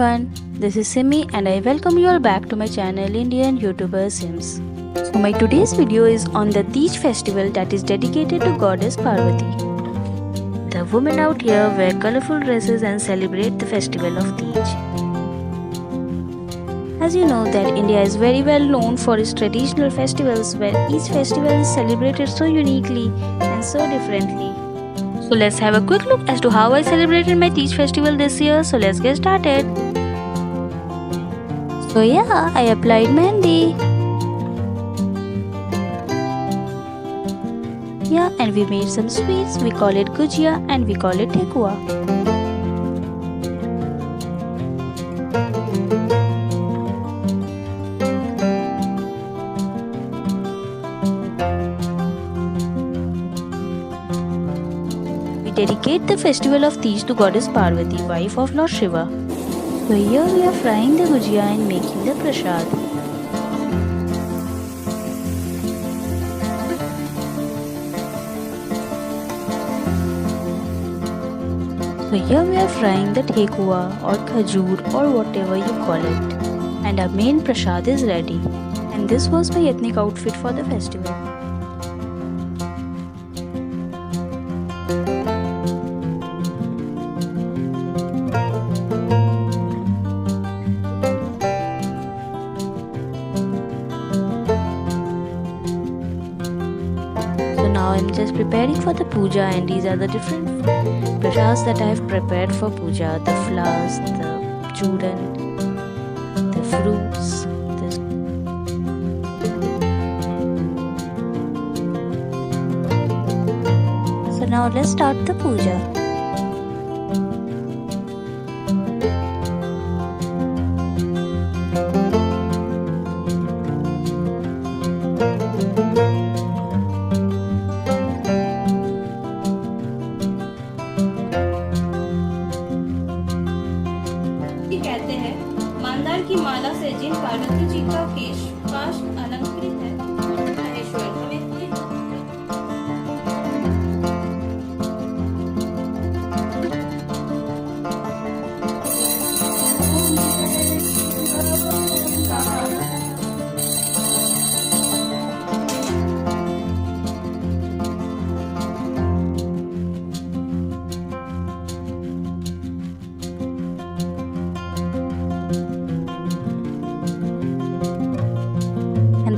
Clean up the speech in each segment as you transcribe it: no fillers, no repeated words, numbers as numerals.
everyone, this is Simi and I welcome you all back to my channel Indian YouTuber Simmz. So my today's video is on the Teej festival that is dedicated to Goddess Parvati. The women out here wear colorful dresses and celebrate the festival of Teej. As you know that India is very well known for its traditional festivals where each festival is celebrated so uniquely and so differently. So let's have a quick look as to how I celebrated my Teej festival this year. So let's get started. So yeah, I applied mehndi. Yeah, and we made some sweets. We call it gujiya and we call it thekua. Dedicate the festival of Teej to Goddess Parvati, wife of Lord Shiva. So here we are frying the gujiya and making the prashad. So here we are frying the thekua or khajur or whatever you call it. And our main prashad is ready. And this was my ethnic outfit for the festival. Now I'm just preparing for the puja, and these are the different prashads that I have prepared for puja. The flowers, the chudan, the fruits. So now let's start the puja. कहते हैं मंदार की माला से जिन पार्वती जी का केश अलंकृत है Maheshwar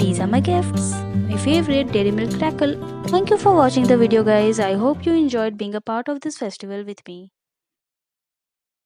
These are my gifts. My favorite Dairy Milk Crackle. Thank you for watching the video guys. I hope you enjoyed being a part of this festival with me.